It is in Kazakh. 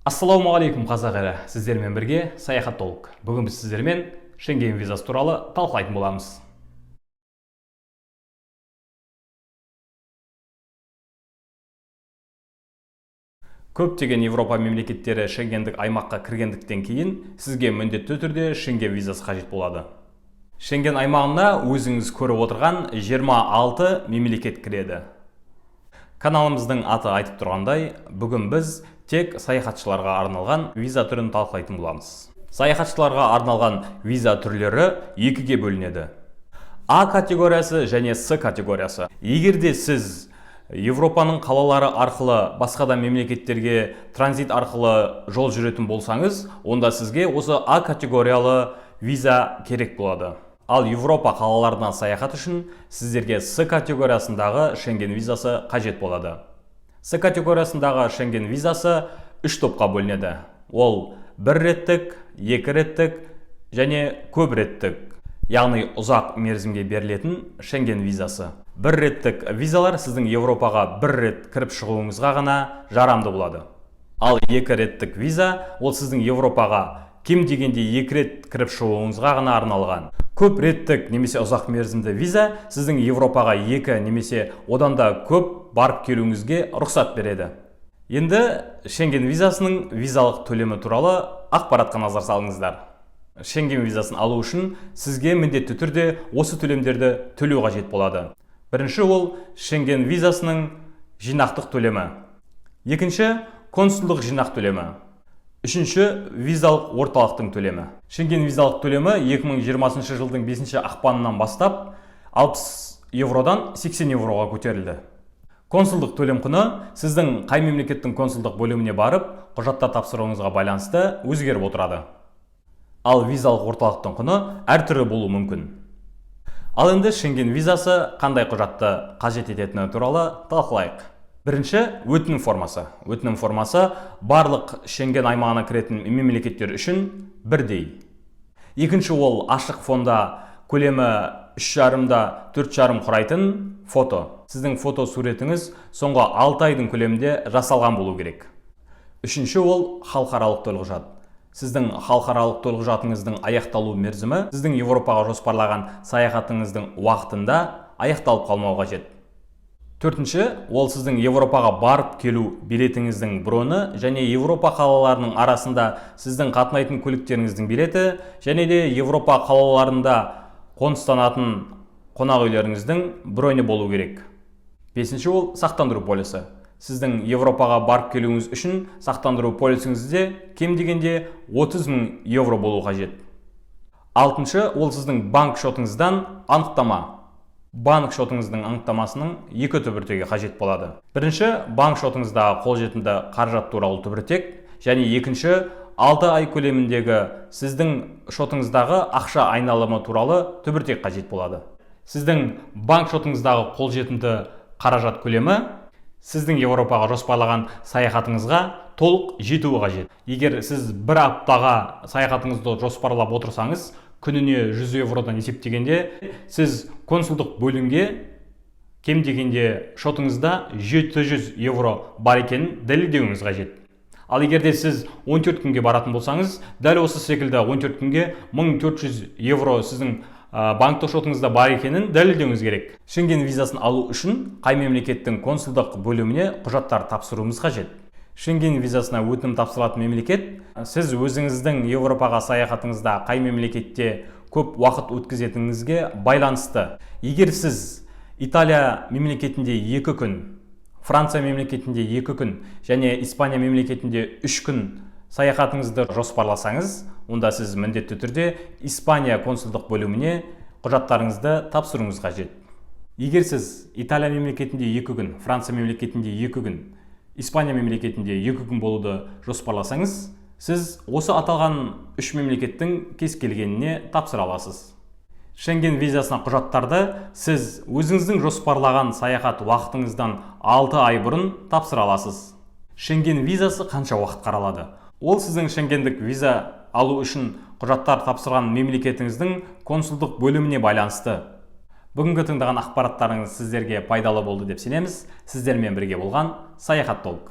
Ассалаумағалейкум қазақ елі, сіздермен бірге саяхаттолық. Бүгін біз сіздермен Шенген визасы туралы талқылайтын боламыз. Көптеген Европа мемлекеттері шенгендік аймаққа кіргендіктен кейін сізге міндетті түрде Шенген визасы қажет болады. Шенген аймағына өзіңіз көріп отырған 26 мемлекет кіреді. Каналымыздың аты айтып тұрғандай, бүгін біз тек саяхатшыларға арналған виза түрін талқылайтын боламыз. Саяхатшыларға арналған виза түрлері екіге бөлінеді. А категориясы және С категориясы. Егерде сіз Европаның қалалары арқылы басқа да мемлекеттерге транзит арқылы жол жүретін болсаңыз, онда сізге осы А категориялы виза керек болады. Ал Европа қалаларынан саяхат үшін сіздерге С категориясындағы Шенген визасы қажет болады. С категориясындағы Шенген визасы 3 топқа бөлінеді. Ол 1 реттік, 2 реттік және көп реттік, яғни ұзақ мерзімге берілетін Шенген визасы. 1 реттік визалар сіздің Европаға 1 рет кіріп шығуыңызға ғана жарамды болады. Ал 2 реттік виза ол сіздің Европаға кем дегенде 2 рет кіріп шығуыңызға ғана арналған. Көп реттік немесе ұзақ мерзімді виза сіздің Европаға 2 немесе одан да көп барып келуіңізге рұқсат береді. Енді Шенген визасының визалық төлемі туралы ақпаратқа назар салыңыздар. Шенген визасын алу үшін сізге міндетті түрде осы төлемдерді төлеу қажет болады. Бірінші ол Шенген визасының жинақтық төлемі. Екінші консулдық жинақ төлемі. Үшінші визалық орталықтың төлемі. Шенген визалық төлемі 2020 жылдың 5 ақпанынан бастап 60 евродан 80 евроға көтерілді. Консулдық төлем құны сіздің қай мемлекеттің консулдық бөліміне барып, құжаттар тапсыруыңызға байланысты өзгеріп отырады. Ал визалық орталықтың құны әртүрлі болуы мүмкін. Ал енді Шенген визасы қандай құжатты қажет ететіні туралы талқылайық. Бірінші өтінім формасы. Өтінім формасы барлық Шенген аймағына кіретін мемлекеттер үшін бірдей. Екінші ол ашық фонда көлемі 3,5-да 4,5 құрайтын фото. Сіздің фото суретіңіз соңғы 6 айдың көлемінде жасалған болу керек. Үшінші ол халықаралық төлқұжат. Сіздің халықаралық төлқұжатыңыздың аяқталу мерзімі сіздің Европаға жоспарлаған саяхатыңыздың уақытында аяқталып қалмау қажет. Төртінші, ол сіздің Европаға барып келу билетіңіздің броны және Европа қалаларының арасында сіздің қатынайтын көліктеріңіздің билеті және де Европа қалаларында қоныстанатын қонақ үйлеріңіздің броны болу керек. Бесінші, ол сақтандыру полисі. Сіздің Европаға барып келуіңіз үшін сақтандыру полисіңізде кем дегенде 30 000 евро болу қажет. Алтыншы, ол сіздің банк шотыңыздан анықтама. Банк шотыңыздың анықтамасының 2 түбіртегі қажет болады. Бірінші, банк шотыңыздағы қолжетімді қаражат туралы түбіртек, және екінші, 6 ай көлеміндегі сіздің шотыңыздағы ақша айналымы туралы түбіртек қажет болады. Сіздің банк шотыңыздағы қолжетімді қаражат көлемі сіздің Европаға жоспарлаған саяхатыңызға толық жетуі қажет. Егер сіз бір аптаға саяхатыңызды жоспарлап отырсаңыз, күніне 100 евродан есептегенде, сіз консулдық бөлімге кем дегенде шотыңызда 700 евро бар екенін дәлелдеуіңіз қажет. Ал егерде сіз 14 күнге баратын болсаңыз, дәл осы секілді 14 күнге 1400 евро сіздің банктық шотыңызда бар екенін дәлелдеуіңіз керек. Шенген визасын алу үшін қай мемлекеттің консулдық бөліміне құжаттар тапсыруымыз қажет. Шенген визасына өтінім тапсыратын мемлекет, сіз өзіңіздің Европаға саяхатыңызда қай мемлекетте көп уақыт өткізетініңізге байланысты. Егер сіз Италия мемлекетінде 2 күн, Франция мемлекетінде 2 күн және Испания мемлекетінде 3 күн саяхатыңызды жоспарласаңыз, онда сіз міндетті түрде Испания консулдық бөліміне құжаттарыңызды тапсыруыңыз қажет. Егер сіз Италия мемлекетінде 2 күн, Франция мемлекетінде 2 күн, Испания мемлекетінде 2 күн болуды жоспарласаңыз, сіз осы аталған 3 мемлекеттің кез келгеніне тапсыра аласыз. Шенген визасына құжаттарды сіз өзіңіздің жоспарлаған саяхат уақытыңыздан 6 ай бұрын тапсыра аласыз. Шенген визасы қанша уақыт қаралады? Ол сіздің шенгендік виза алу үшін құжаттар тапсырған мемлекетіңіздің консулдық бөліміне байланысты. Бүгінгі тыңдаған ақпараттарыңыз сіздерге пайдалы болды деп сенеміз. Сіздермен бірге болған Саяхаттолық.